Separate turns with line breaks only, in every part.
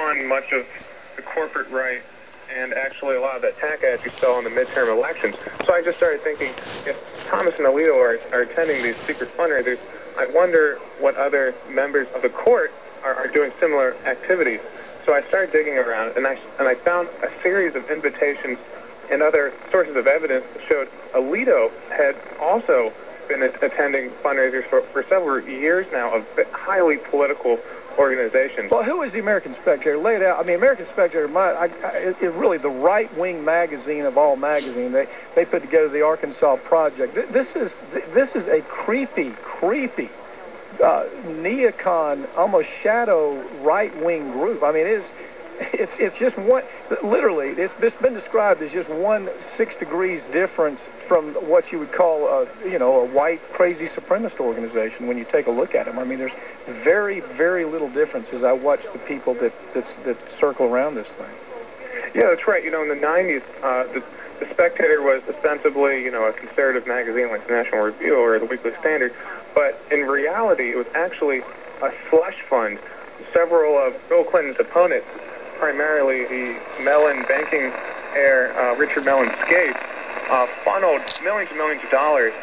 fund much of the corporate right and actually a lot of the attack ads you saw in the midterm elections. So I just started thinking, if Thomas and Alito are attending these secret fundraisers, I wonder what other members of the court are doing similar activities. So I started digging around, and I found a series of invitations and other sources of evidence that showed Alito had also been attending fundraisers for several years now of highly political organizations.
Well, who is the American Spectator? Lay it out. I mean, American Spectator is really the right-wing magazine of all magazines. They put together the Arkansas Project. This is a creepy neocon, almost shadow right-wing group. I mean, it's just one. Literally, it's been described as just 6 degrees difference from what you would call a white crazy supremacist organization when you take a look at them. I mean, there's very, very little difference as I watch the people that circle around this thing.
Yeah, that's right. In the 90s, the Spectator was ostensibly, a conservative magazine like the National Review or the Weekly Standard, but in reality, it was actually a slush fund. Several of Bill Clinton's opponents, primarily the Mellon banking heir, Richard Mellon Scaife, funneled millions and millions of dollars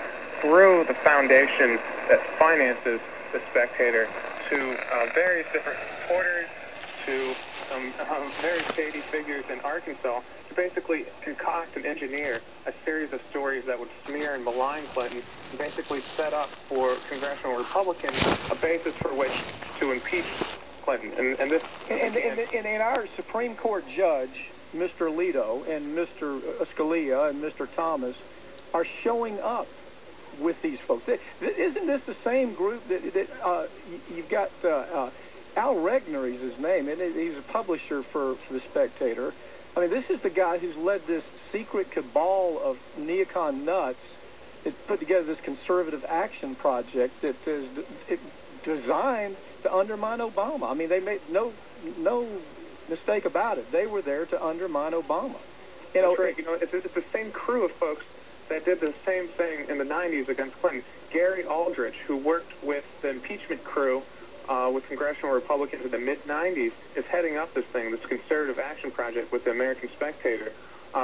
through the foundation that finances the Spectator to various different reporters, to some very shady figures in Arkansas, to basically concoct and engineer a series of stories that would smear and malign Clinton, and basically set up for congressional Republicans a basis for which to impeach Clinton.
And our Supreme Court judge, Mr. Alito and Mr. Scalia and Mr. Thomas, are showing up with these folks. Isn't this the same group that you've got? Al Regner is his name, and he's a publisher for The Spectator. I mean, this is the guy who's led this secret cabal of neocon nuts that put together this conservative action project that is designed to undermine Obama. I mean, they made no mistake about it. They were there to undermine Obama.
That's right. It's the same crew of folks that did the same thing in the 90s against Clinton. Gary Aldrich, who worked with the impeachment crew with congressional Republicans in the mid-90s, is heading up this thing, this conservative action project with the American Spectator,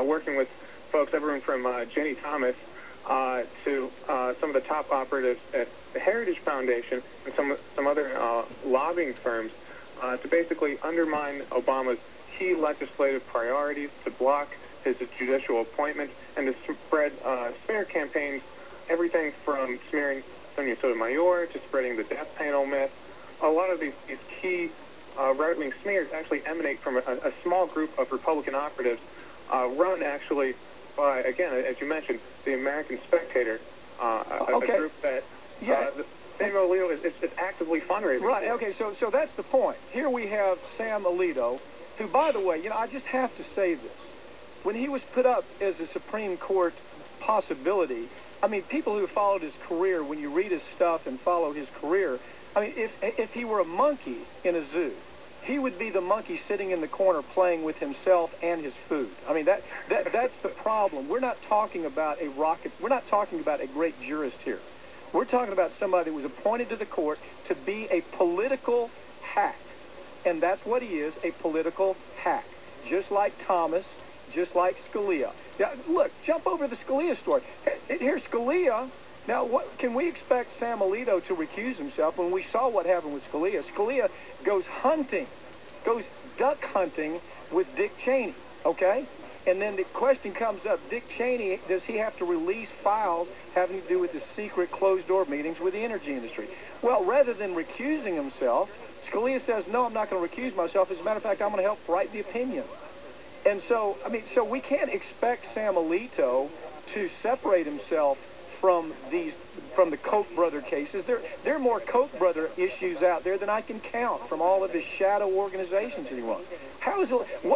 working with folks, everyone from Ginny Thomas to some of the top operatives at the Heritage Foundation and some other lobbying firms to basically undermine Obama's key legislative priorities, to block his judicial appointment, and to spread smear campaigns, everything from smearing Sonia Sotomayor to spreading the death panel myth. A lot of these key right-wing smears actually emanate from a small group of Republican operatives run actually by, again, as you mentioned, the American Spectator, a group that Samuel Alito is actively fundraising.
Right, okay, so that's the point. Here we have Sam Alito, who, by the way, I just have to say this. When he was put up as a Supreme Court possibility, I mean, people who followed his career, when you read his stuff and follow his career, I mean, if he were a monkey in a zoo, he would be the monkey sitting in the corner playing with himself and his food. I mean, that's the problem. We're not talking about we're not talking about a great jurist here. We're talking about somebody who was appointed to the court to be a political hack. And that's what he is, a political hack. Just like Thomas, just like Scalia. Now, look, jump over the Scalia story. Here's Scalia. Now, what can we expect Sam Alito to recuse himself when we saw what happened with Scalia? Scalia goes duck hunting with Dick Cheney, okay? And then the question comes up, Dick Cheney, does he have to release files having to do with the secret closed-door meetings with the energy industry? Well, rather than recusing himself, Scalia says, no, I'm not going to recuse myself. As a matter of fact, I'm going to help write the opinion. And so, I mean, so we can't expect Sam Alito to separate himself from the Koch brother cases. There are more Koch brother issues out there than I can count from all of his shadow organizations that he runs. How is it,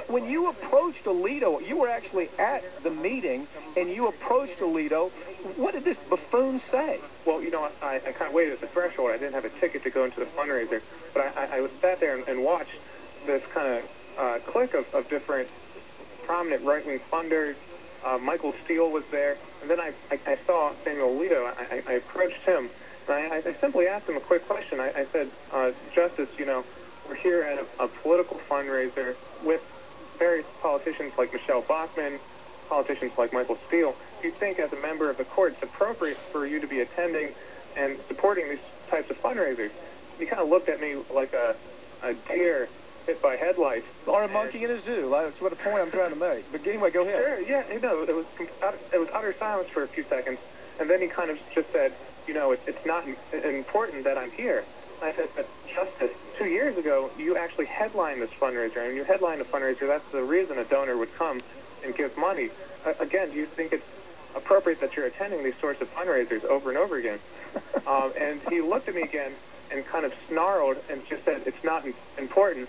when you approached Alito, you were actually at the meeting, and you approached Alito, what did this buffoon say?
Well, I kind of waited at the threshold. I didn't have a ticket to go into the fundraiser, but I sat there and watched this kind of clique of different prominent right-wing funders. Michael Steele was there, and then I saw Samuel Alito. I approached him, and I simply asked him a quick question. I said, Justice, we're here at a political fundraiser with various politicians like Michelle Bachmann, politicians like Michael Steele. Do you think, as a member of the court, it's appropriate for you to be attending and supporting these types of fundraisers? He kind of looked at me like a deer hit by headlights.
Or a monkey in a zoo. That's what the point I'm trying to make. But anyway, go ahead.
Sure, yeah, it was utter silence for a few seconds, and then he kind of just said, it's not important that I'm here. And I said, but Justice, 2 years ago, you actually headlined this fundraiser. I mean, you headlined a fundraiser. That's the reason a donor would come and give money. Again, do you think it's appropriate that you're attending these sorts of fundraisers over and over again? And he looked at me again and kind of snarled and just said, it's not important,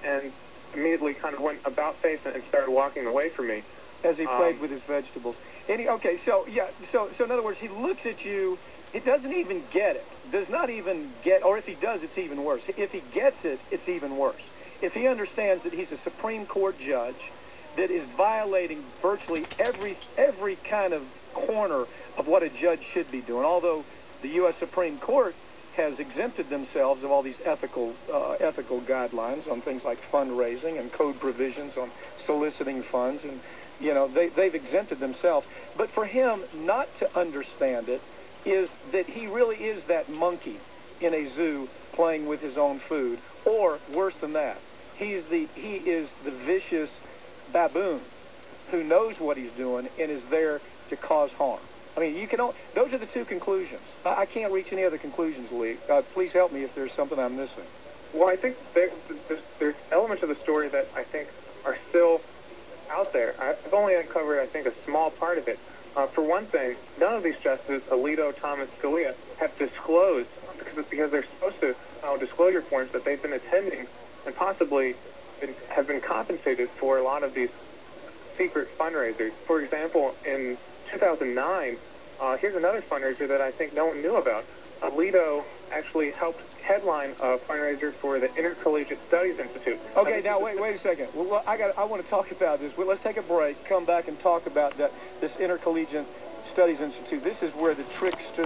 and immediately kind of went about face and started walking away from me.
As he played with his vegetables. Okay, so in other words, he looks at you, he doesn't even get it, does not even get, or if he does, it's even worse. If he gets it, it's even worse. If he understands that he's a Supreme Court judge that is violating virtually every kind of corner of what a judge should be doing, although the U.S. Supreme Court has exempted themselves of all these ethical guidelines on things like fundraising and code provisions on soliciting funds, and they've exempted themselves. But for him not to understand it is that he really is that monkey in a zoo playing with his own food, or worse than that, he is the vicious baboon who knows what he's doing and is there to cause harm. I mean, those are the two conclusions. I can't reach any other conclusions, Lee. Please help me if there's something I'm missing.
Well, I think there's elements of the story that I think are still out there. I've only uncovered, I think, a small part of it. For one thing, none of these justices, Alito, Thomas, Scalia, have disclosed, because they're supposed to disclosure forms, that they've been attending and possibly have been compensated for a lot of these secret fundraisers. For example, in 2009, here's another fundraiser that I think no one knew about. Alito actually helped headline a fundraiser for the Intercollegiate Studies Institute.
Okay, now wait a second. Well, I want to talk about this. Well, let's take a break, come back and talk about this Intercollegiate Studies Institute. This is where the trickster